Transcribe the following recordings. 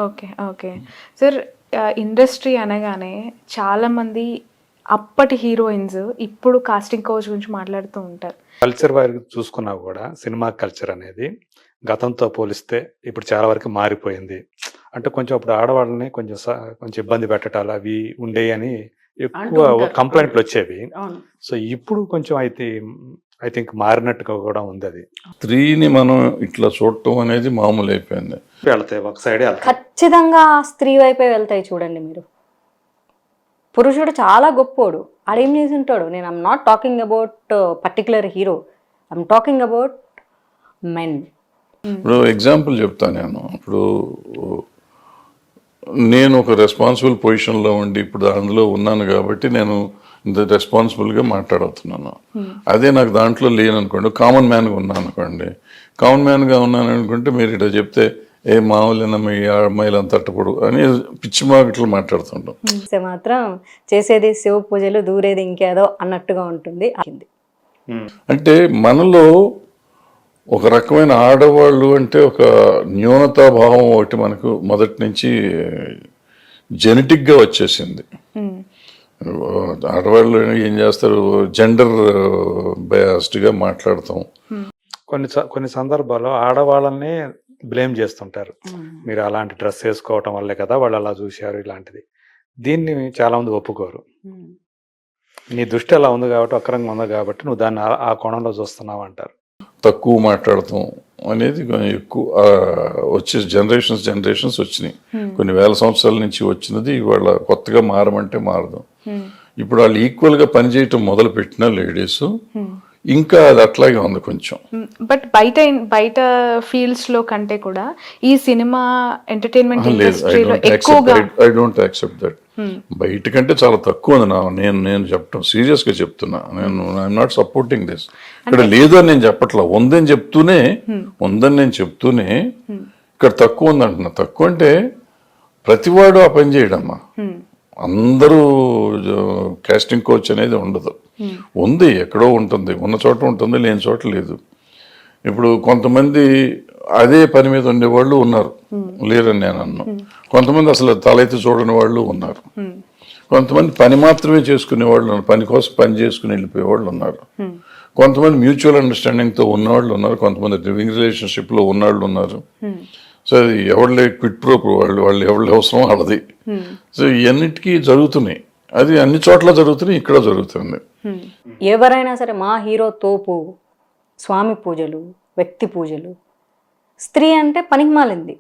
Okay. Okay. Sir industry అనగానే చాలామంది అప్పటి హీరోయిన్స్ ఇప్పుడు కాస్టింగ్ కౌచ్ గురించి మాట్లాడుతూ ఉంటారు. కల్చర్ వారికి చూసుకున్నా కూడా సినిమా కల్చర్ అనేది గతంతో పోలిస్తే ఇప్పుడు చాలా వరకు మారిపోయింది. అంటే కొంచెం అప్పుడు ఆడవాళ్ళని కొంచెం ఇబ్బంది పెట్టటాలు అవి ఉండేయని ఎక్కువ కంప్లైంట్లు వచ్చేవి. సో ఇప్పుడు కొంచెం అయితే ఐ థింక్ మారినట్టుగా కూడా ఉంది. అది స్త్రీని మనం ఇట్లా చూడటం అనేది మామూలు అయిపోయింది. వెళ్తాయి ఒక సైడే వెళ్తాయి. ఖచ్చితంగా స్త్రీ వైపే వెళ్తాయి. చూడండి మీరు, పురుషుడు చాలా గొప్పోడు, ఆడేం చేసి ఉంటాడు. నేను I'm not talking about particular hero, I'm talking about men. ఇప్పుడు ఎగ్జాంపుల్ చెప్తాను నేను. ఇప్పుడు నేను ఒక రెస్పాన్సిబుల్ పొజిషన్లో ఉండి ఇప్పుడు అందులో ఉన్నాను కాబట్టి నేను ఇంత రెస్పాన్సిబుల్గా మాట్లాడుతున్నాను. అదే నాకు దాంట్లో లేననుకోండి, కామన్ మ్యాన్గా ఉన్నాను అనుకోండి, కామన్ మ్యాన్గా ఉన్నాను అనుకుంటే మీరు ఇట్లా చెప్తే ఏ మామూలు మీ అమ్మాయిలు అంత తట్టపడు అని పిచ్చి మాటలు మాట్లాడుతుంటాం. మాత్రం చేసేది శివ పూజలు, దూరేది ఇంకేదో అన్నట్టుగా ఉంటుంది. అంటే మనలో ఒక రకమైన ఆడవాళ్ళు అంటే ఒక న్యూనతాభావం ఒకటి మనకు మొదటి నుంచి జెనెటిక్గా వచ్చేసింది. ఆడవాళ్ళు ఏం చేస్తారు, జెండర్ బయాస్డ్గా మాట్లాడతాం. కొన్ని సందర్భాల్లో ఆడవాళ్ళని బ్లేమ్ చేస్తుంటారు. మీరు అలాంటి డ్రెస్ వేసుకోవటం వల్లే కదా వాళ్ళు అలా చూశారు ఇలాంటిది. దీన్ని చాలా మంది ఒప్పుకోరు. నీ దృష్టి అలా ఉంది కాబట్టి, అక్రంగా ఉంది కాబట్టి నువ్వు దాన్ని ఆ కోణంలో చూస్తున్నావు అంటారు. తక్కువ మాట్లాడతాం అనేది ఎక్కువ వచ్చే జనరేషన్స్ వచ్చినాయి. కొన్ని వేల సంవత్సరాల నుంచి వచ్చినది ఇవాళ కొత్తగా మారమంటే మారదు. ఇప్పుడు వాళ్ళు ఈక్వల్గా పనిచేయటం మొదలు పెట్టిన లేడీస్ ఇంకా అది అట్లాగే ఉంది కొంచెం. బట్ బయట ఫీల్డ్స్ లో కంటే కూడా ఈ సినిమా ఎంటర్టైన్మెంట్ ఇండస్ట్రీలో ఎక్కువగా ఐ డోంట్ యాక్సెప్ట్ దట్. బయట కంటే చాలా తక్కువ ఉంది. నేను చెప్పటం సీరియస్ గా చెప్తున్నా. I'm not supporting this. ఇక్కడ లేదు అని నేను చెప్పట్లా, ఉందని చెప్తూనే ఇక్కడ తక్కువ ఉంది అంటున్నా. తక్కువ అంటే ప్రతివాడు ఆ పని చేయడమ్మా. అందరూ కాస్టింగ్ కోచ్ అనేది ఉండదు. ఉంది, ఎక్కడో ఉంటుంది, ఉన్న చోట ఉంటుంది, లేని చోట లేదు. ఇప్పుడు కొంతమంది అదే పని మీద ఉండేవాళ్ళు ఉన్నారు, లేరని నేను అన్నాను. కొంతమంది అసలు తలెత్తి చూడని వాళ్ళు ఉన్నారు. కొంతమంది పని మాత్రమే చేసుకునే వాళ్ళు ఉన్నారు, పని కోసం పని చేసుకుని వెళ్ళిపోయే వాళ్ళు ఉన్నారు. కొంతమంది మ్యూచువల్ అండర్స్టాండింగ్తో ఉన్నవాళ్ళు ఉన్నారు, కొంతమంది లివింగ్ రిలేషన్షిప్లో ఉన్నవాళ్ళు ఉన్నారు. సో అది ఎవరి క్విట్ ప్రో వాళ్ళు ఎవరి అవసరం వాళ్ళది. సో ఇవన్నిటికీ జరుగుతున్నాయి. అది అన్ని చోట్ల జరుగుతున్నాయి, ఇక్కడ జరుగుతుంది. ఎవరైనా సరే మా హీరో తోపు, స్వామి పూజలు, వ్యక్తి పూజలు. స్త్రీ అంటే పనికి మాలింది,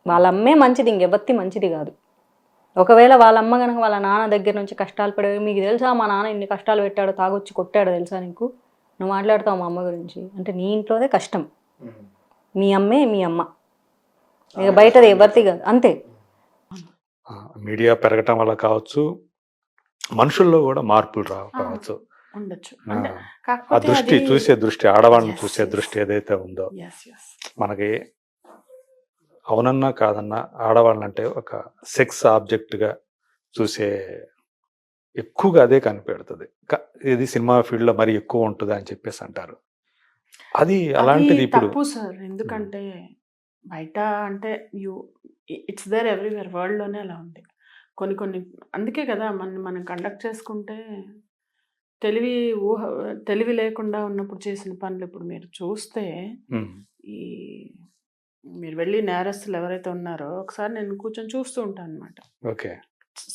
వాళ్ళ అమ్మే మంచిది, ఇంకెవత్తి మంచిది కాదు. ఒకవేళ వాళ్ళ అమ్మ కనుక వాళ్ళ నాన్న దగ్గర నుంచి కష్టాలు పడేవి, మీకు తెలుసా మా నాన్న ఇన్ని కష్టాలు పెట్టాడు, తాగొచ్చి కొట్టాడు తెలుసా నీకు, నువ్వు మాట్లాడతావు మా అమ్మ గురించి అంటే నీ ఇంట్లోదే కష్టం. మీ అమ్మే మీ అమ్మ, ఇక బయటది ఎవరిది కాదు, అంతే. మీడియా పెరగటం వల్ల కావచ్చు, మనుషుల్లో కూడా మార్పులు కావచ్చు. ఆ దృష్టి చూసే ఆడవాళ్ళని చూసే దృష్టి ఏదైతే ఉందో, మనకి అవునన్నా కాదన్నా ఆడవాళ్ళంటే ఒక సెక్స్ ఆబ్జెక్ట్గా చూసే ఎక్కువగా అదే కనిపెడుతుంది. ఇది సినిమా ఫీల్డ్లో మరి ఎక్కువ ఉంటుంది అని చెప్పేసి అంటారు. అది అలాంటిది ఇప్పుడు తప్పు సార్. ఎందుకంటే బయట అంటే ఇట్స్ దేర్ ఎవ్రీవేర్, వరల్డ్లోనే అలా ఉంది. కొన్ని అందుకే కదా మనం కండక్ట్ చేసుకుంటే తెలివి లేకుండా ఉన్నప్పుడు చేసిన పనులు ఇప్పుడు మీరు చూస్తే, ఈ మీరు వెళ్ళి నేరస్తులు ఎవరైతే ఉన్నారో ఒకసారి నేను కూర్చొని చూస్తూ ఉంటాను అనమాట. ఓకే,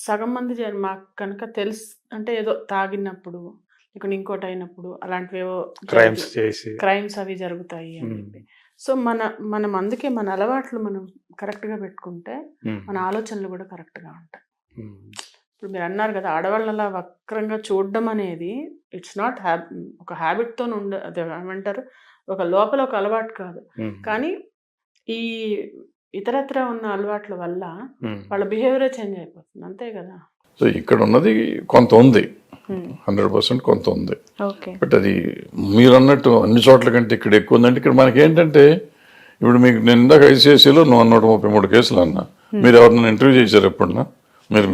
సగం మంది మాకు కనుక తెలుసు అంటే ఏదో తాగినప్పుడు ఇక్కడ ఇంకోటి అయినప్పుడు అలాంటివేవో క్రైమ్స్ అవి జరుగుతాయి అని చెప్పి. సో మనం అందుకే మన అలవాట్లు మనం కరెక్ట్గా పెట్టుకుంటే మన ఆలోచనలు కూడా కరెక్ట్గా ఉంటాయి. ఇప్పుడు మీరు అన్నారు కదా, ఆడవాళ్ళని అలా వక్రంగా చూడడం అనేది ఇట్స్ నాట్ ఒక హ్యాబిట్తో అదే ఏమంటారు, ఒక లోపల ఒక అలవాటు కాదు. కానీ ఈ ఇతరత్ర ఉన్న అలవాట్ల వల్ల వాళ్ళ బిహేవియర్ చేంజ్ అయిపోతుంది, అంతే కదా. సో ఇక్కడ ఉన్నది కొంత ఉంది, 100% కొంత ఉంది. బట్ అది మీరు అన్నట్టు అన్ని చోట్ల కంటే ఇక్కడ ఎక్కువ ఉందంటే, ఇక్కడ మనకి ఏంటంటే ఇప్పుడు మీకు నేను ఇందాక ఐసీఐసీలో 133 కేసులు అన్నా. మీరు ఎవరినైనా ఇంటర్వ్యూ చేశారు ఎప్పుడన్నా?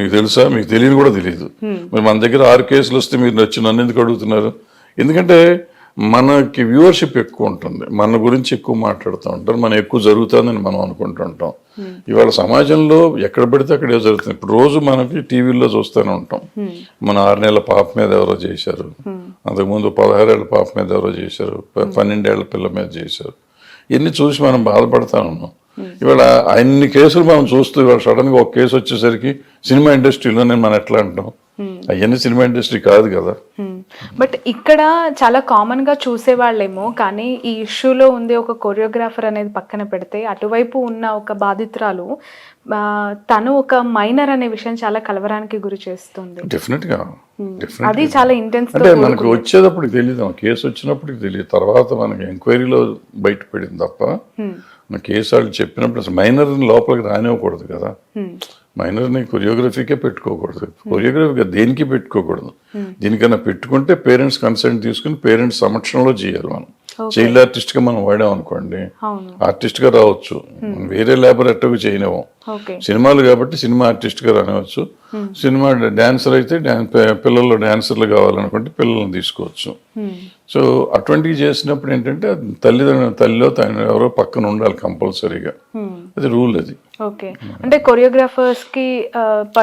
మీకు తెలుసా? మీకు తెలియని కూడా తెలియదు. మరి మన దగ్గర 6 కేసులు వస్తే మీరు నన్ను ఎందుకు అడుగుతున్నారు? ఎందుకంటే మనకి వ్యూవర్షిప్ ఎక్కువ ఉంటుంది, మన గురించి ఎక్కువ మాట్లాడుతూ ఉంటారు, మనం ఎక్కువ జరుగుతుందని మనం అనుకుంటుంటాం. ఇవాళ సమాజంలో ఎక్కడ పడితే అక్కడే జరుగుతుంది. ఇప్పుడు రోజు మనకి టీవీల్లో చూస్తూనే ఉంటాం, మన 6 నెలల పాప మీద ఎవరో చేశారు, అంతకుముందు 16 ఏళ్ల పాప మీద ఎవరో చేశారు, 12 ఏళ్ల పిల్ల మీద చేశారు. ఇవన్నీ చూసి మనం బాధపడతా ఉన్నాం. ఇవాళ అన్ని కేసులు మనం చూస్తూ ఇవాళ సడన్ గా ఒక కేసు వచ్చేసరికి సినిమా ఇండస్ట్రీలోనే మనం ఎట్లా అంటాం, అవన్నీ సినిమా ఇండస్ట్రీ కాదు కదా. బట్ ఇక్కడ చాలా కామన్ గా చూసేవాళ్ళేమో, కానీ ఈ ఇష్యూలో ఉంది ఒక కొరియోగ్రాఫర్ అనేది పక్కన పెడితే, అటువైపు ఉన్న ఒక బాధితురాలు తను ఒక మైనర్ అనే విషయం చాలా కలవరానికి గురి చేస్తుంది. డెఫినెట్ గా అది చాలా ఇంటెన్స్. అంటే మనకు వచ్చేటప్పటికి తెలియదు, కేసు వచ్చినప్పటికి తెలియదు, తర్వాత మనకి ఎంక్వైరీలో బయటపడింది తప్ప మన కేసు వాళ్ళు చెప్పినప్పుడు అసలు మైనర్ని లోపలికి రానివ్వకూడదు కదా. మైనర్ని కొరియోగ్రఫీకే పెట్టుకోకూడదు, కొరియోగ్రఫీగా దేనికి పెట్టుకోకూడదు. దీనికన్నా పెట్టుకుంటే పేరెంట్స్ కన్సెంట్ తీసుకుని పేరెంట్స్ సమక్షంలో చేయాలి. మనం చైల్డ్ ఆర్టిస్ట్ గా మనం వాడాం అనుకోండి, ఆర్టిస్ట్ గా రావచ్చు, వేరే లేబర్ అట్టకు చేయనివ్వం. సినిమాలు కాబట్టి సినిమా ఆర్టిస్ట్ గా రానివచ్చు, సినిమా డాన్సర్ అయితే పిల్లలు డాన్సర్లు కావాలనుకుంటే పిల్లల్ని తీసుకోవచ్చు. సో అటువంటివి చేసినప్పుడు ఏంటంటే తల్లిలో ఎవరో పక్కన ఉండాలి కంపల్సరీగా, అది రూల్. అది అంటే కొరియోగ్రాఫర్స్ కి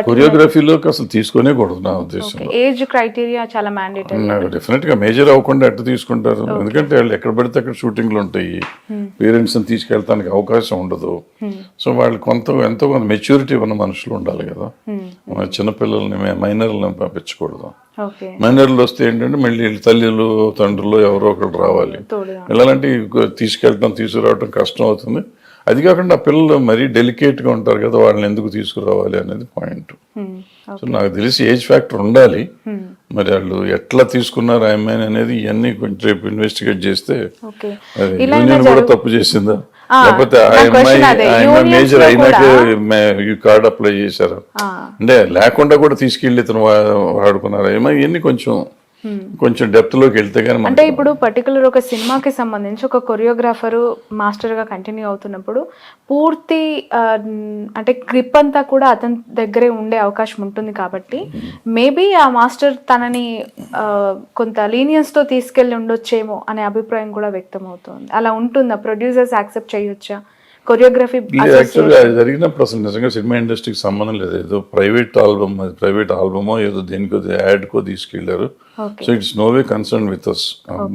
కొరియోగ్రఫీలోకి అసలు తీసుకునే కూడదు నా ఉద్దేశం. ఏజ్ క్రైటీరియా చాలా మ్యాండేటరీ. డెఫినెట్ గా మేజర్ అవ్వకుండా ఎట్లా తీసుకుంటారు, ఎందుకంటే వాళ్ళు ఎక్కడ పడితే అక్కడ షూటింగ్లు ఉంటాయి, పేరెంట్స్ ని తీసుకెళ్ళడానికి అవకాశం ఉండదు. సో వాళ్ళు ఎంతో కొంత మెచ్యూరిటీ ఉన్న మనుషులు ఉండాలి కదా. చిన్నపిల్లల్ని మైనర్లను పంపించకూడదు. మైనర్లు వస్తే ఏంటంటే మళ్ళీ తల్లిలు తండ్రులు ఎవరో ఒకరు రావాలి, ఇలాంటి తీసుకురావడం కష్టం అవుతుంది. అది కాకుండా ఆ పిల్లలు మరీ డెలికేట్గా ఉంటారు కదా, వాళ్ళని ఎందుకు తీసుకురావాలి అనేది పాయింట్. సో నాకు తెలిసి ఏజ్ ఫ్యాక్టర్ ఉండాలి. మరి వాళ్ళు ఎట్లా తీసుకున్నారు ఆ అమ్మాయిని అనేది ఇవన్నీ కొంచెం రేపు ఇన్వెస్టిగేట్ చేస్తే యూనియన్ కూడా తప్పు చేసిందా, లేకపోతే ఆ అమ్మాయి మేజర్ అయినాకే ఈ కార్డు అప్లై చేశారు అంటే లేకుండా కూడా తీసుకెళ్ళి ఇతను వాడుకున్నారు ఏమో, ఇవన్నీ కొంచెం డెప్త్ లోకి వెళ్తే కానీ. అంటే ఇప్పుడు పర్టికులర్ ఒక సినిమాకి సంబంధించి ఒక కొరియోగ్రాఫరు మాస్టర్ గా కంటిన్యూ అవుతున్నప్పుడు పూర్తి అంటే గ్రిప్ అంతా కూడా అతని దగ్గరే ఉండే అవకాశం ఉంటుంది కాబట్టి మేబీ ఆ మాస్టర్ తనని కొంత లీనియన్స్ తో తీసుకెళ్లి ఉండొచ్చేమో అనే అభిప్రాయం కూడా వ్యక్తం అవుతుంది. అలా ఉంటుందా? ప్రొడ్యూసర్స్ యాక్సెప్ట్ చేయొచ్చా కొరియోగ్రఫీ? యాక్చువల్గా అది జరిగినప్పుడు అసలు నిజంగా సినిమా ఇండస్ట్రీకి సంబంధం లేదు, ఏదో ప్రైవేట్ ఆల్బమో ఏదో దేనికో యాడ్కో తీసుకెళ్లారు. So it's no way concern with us.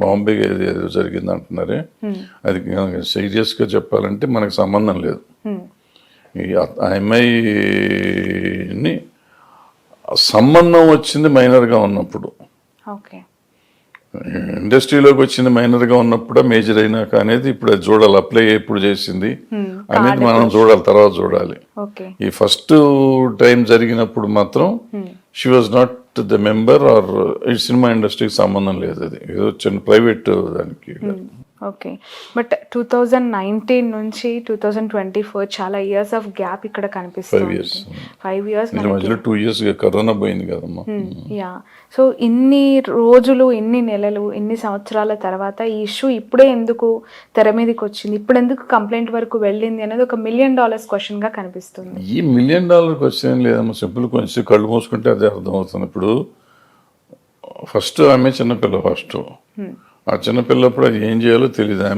Bombay ఏదో జరిగింది అంటున్నారే, అది సీరియస్ గా చెప్పాలంటే మనకు సంబంధం లేదు. ఆ అమ్మాయిని సంబంధం వచ్చింది మైనర్ గా ఉన్నప్పుడు, ఇండస్ట్రీలోకి వచ్చింది మైనర్ గా ఉన్నప్పుడు మేజర్ అయినాక అనేది ఇప్పుడు అది చూడాలి, అప్లై ఎప్పుడు చేసింది అనేది మనం చూడాలి, తర్వాత చూడాలి. ఈ ఫస్ట్ టైం జరిగినప్పుడు మాత్రం she was not the member or ఈ సినిమా ఇండస్ట్రీకి సంబంధం లేదు, అది ఏదో చిన్న ప్రైవేట్ దానికి. ఓకే, బట్ 2019 నుంచి 2024 చాలా ఇయర్స్ ఆఫ్ గ్యాప్ ఇక్కడ కనిపిస్తుంది. 5 years మధ్యలో 2 years కరోనా పోయింది కదమ్మా. యా, సో ఇన్ని రోజులు, ఇన్ని నెలలు, ఇన్ని సంవత్సరాల తర్వాత ఈ ఇష్యూ ఇప్పుడే ఎందుకు తెర మీదకి వచ్చింది, ఇప్పుడు ఎందుకు కంప్లైంట్ వరకు వెళ్ళింది అనేది ఒక $1 million క్వశ్చన్ గా కనిపిస్తుంది. ఈ $1 million క్వశ్చన్ లేదమ్మా, సింపుల్ కొంచెం కళ్ళు మూసుకుంటే అదే అర్థం అవుతుంది. ఇప్పుడు ఫస్ట్ ఆమె చిన్నపిల్ల, ఫస్ట్ ఆ చిన్నపిల్లప్పుడు అది ఏం చేయాలో తెలియదు. ఆమె